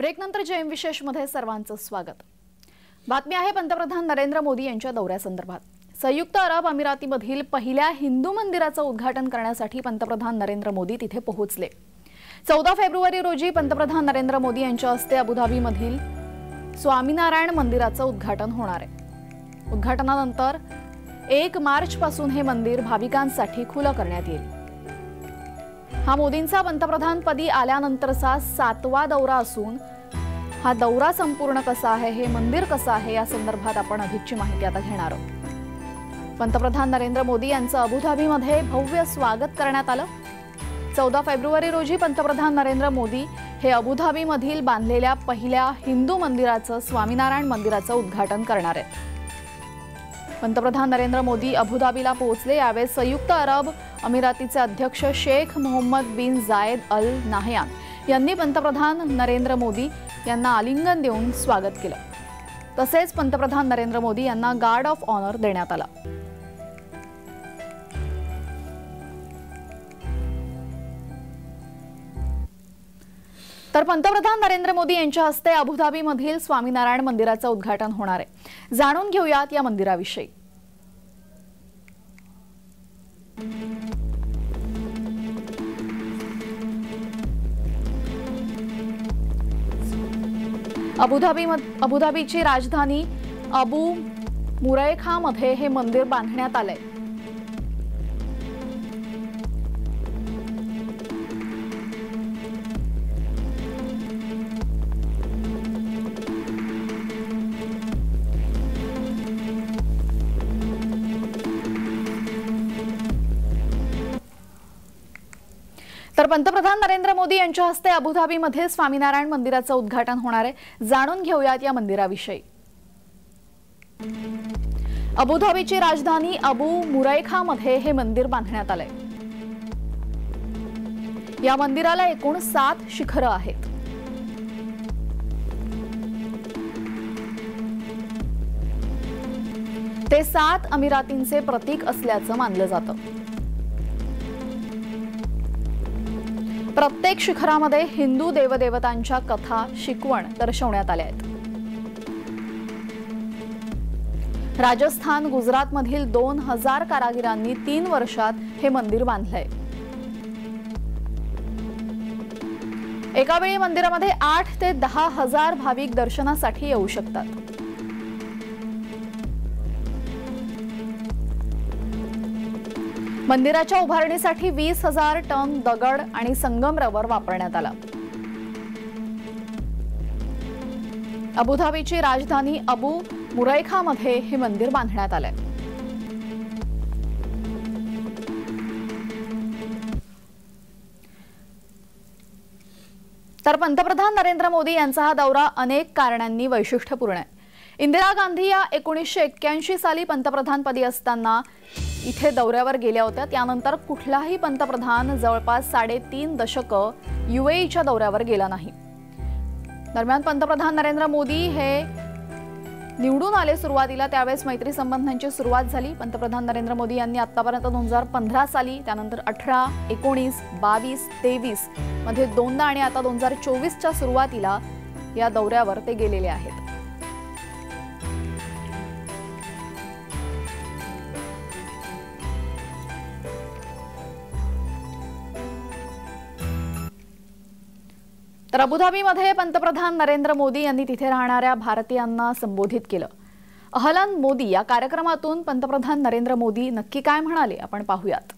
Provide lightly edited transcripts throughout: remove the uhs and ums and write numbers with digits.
ब्रेकनंतर JM विशेषमध्ये सर्वांचं स्वागत। बातमी आहे पंतप्रधान नरेंद्र मोदी यांच्या दौऱ्यासंदर्भात। संयुक्त अरब अमिरातीमधील पहिल्या हिंदू मंदिराचं उद्घाटन करण्यासाठी पंतप्रधान नरेंद्र मोदी तिथे पोहोचले। 14 फेब्रुवारी रोजी पंतप्रधान नरेंद्र मोदी यांच्या हस्ते अबुधाबीमधील स्वामीनारायण मंदिराचं उद्घाटन होणार आहे। उद्घाटनानंतर 1 मार्च पासून हे मंदिर भाविकांसाठी खुलं करण्यात येईल। हा मोदींचा पंतप्रधानपदी आल्यानंतरचा 7वा दौरा असून हा दौरा संपूर्ण कसा आहे, हे मंदिर कसं आहे या संदर्भात आपण अधिकची माहिती आता घेणार आहोत। पंतप्रधान नरेंद्र मोदी यांचं अबुधाबीमध्ये भव्य स्वागत करण्यात आलं। 14 फेब्रुवारी रोजी पंतप्रधान नरेंद्र मोदी हे अबुधाबीमधील बांधलेल्या पहिल्या हिंदू मंदिराचं स्वामीनारायण मंदिराचं उद्घाटन करणार आहेत। पंतप्रधान नरेंद्र मोदी अबुधाबीला पोहोचले। यावेळी संयुक्त अरब अमिरातीचे अध्यक्ष शेख मोहम्मद बिन जायद अल नाहयान यांनी पंतप्रधान नरेंद्र मोदी यांना आलिंगन देऊन स्वागत केलं। तसेच पंतप्रधान नरेंद्र मोदी यांना गार्ड ऑफ ऑनर देण्यात आला। तर पंतप्रधान नरेंद्र मोदी यांच्या हस्ते अबुधाबीमधील स्वामीनारायण मंदिराचं उद्घाटन होणार आहे। जाणून घेऊयात या मंदिराविषयी। अबुधाबीची राजधानी अबू मुरैखामध्ये हे मंदिर बांधण्यात आलंय। तर पंतप्रधान नरेंद्र मोदी यांच्या हस्ते अबुधाबीमध्ये स्वामीनारायण मंदिराचं उद्घाटन होणार आहे। जाणून घेऊयात या मंदिराविषयी। अबुधाबीची राजधानी अबू मुरैखामध्ये हे मंदिर बांधण्यात आलंय। या मंदिराला एकूण 7 शिखरं आहेत। ते 7 अमिरातींचे प्रतीक असल्याचं मानलं जातं। प्रत्येक शिखरामध्ये हिंदू देवदेवतांच्या कथा शिकवण दर्शवण्यात आल्या आहेत। राजस्थान, गुजरातमधील 2000 कारागिरांनी 3 वर्षात हे मंदिर बांधलंय। एका वेळी मंदिरामध्ये 8 ते 10 हजार भाविक दर्शनासाठी येऊ शकतात। मंदिराच्या उभारणीसाठी 20,000 टन दगड आणि संगमरवर वापरण्यात आला। अबुधाबीची राजधानी अबू मुरैखामध्ये हे मंदिर बांधण्यात आलंय। तर पंतप्रधान नरेंद्र मोदी यांचा हा दौरा अनेक कारणांनी वैशिष्ट्यपूर्ण आहे। इंदिरा गांधी या 1981 साली पंतप्रधानपदी असताना इथे दौऱ्यावर गेल्या होत्या। त्यानंतर कुठलाही पंतप्रधान जवळपास 3.5 दशकं यूएईच्या दौऱ्यावर गेला नाही। दरम्यान पंतप्रधान नरेंद्र मोदी हे निवडून आले सुरुवातीला, त्यावेळेस मैत्री संबंधांची सुरुवात झाली। पंतप्रधान नरेंद्र मोदी यांनी आतापर्यंत 2015 साली, त्यानंतर 18, 19, 22, 23 मध्ये 2दा आणि आता 2024च्या सुरुवातीला या दौऱ्यावर ते गेलेले आहेत। तर अबुधाबीमध्ये पंतप्रधान नरेंद्र मोदी यांनी तिथे राहणाऱ्या भारतीयांना संबोधित केलं। अहलन मोदी या कार्यक्रमातून पंतप्रधान नरेंद्र मोदी नक्की काय म्हणाले आपण पाहूयात।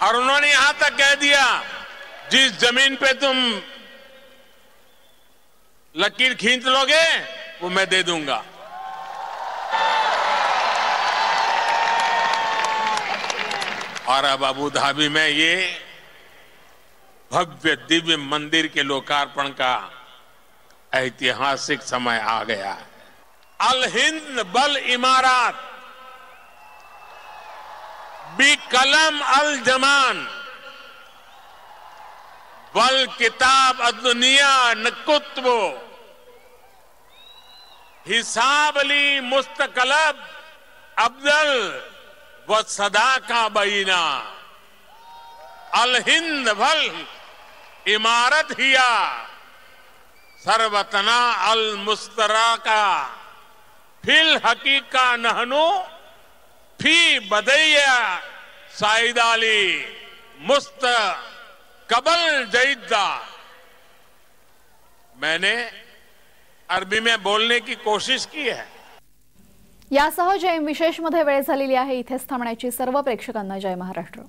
और उन्होंने यहां तक कह दिया, जिस जमीन पे तुम लकीर खींच लोगे वो मैं दे दूंगा। और अब अबुधाबी में ये भव्य दिव्य मंदिर के लोकार्पण का ऐतिहासिक समय आ गया है। अल हिंद बल इमारात बी कलम अल जमान वल किताब अदुनिया नकुत्बो हिसाब अली मुस्तकलब अब्दल व सदा का बीना अल हिंद भल इमारत हिया सरवतना अल मुस्तराका फिल हकीका नहनु फी बदैया साइदाली मुस्त कबल जईदा। मैंने अरबी में बोलने की कोशिश की है। यासह जय विशेष मध्ये वेळ झालेली आहे। इथेच थांबण्याची सर्व प्रेक्षकांना जय महाराष्ट्र।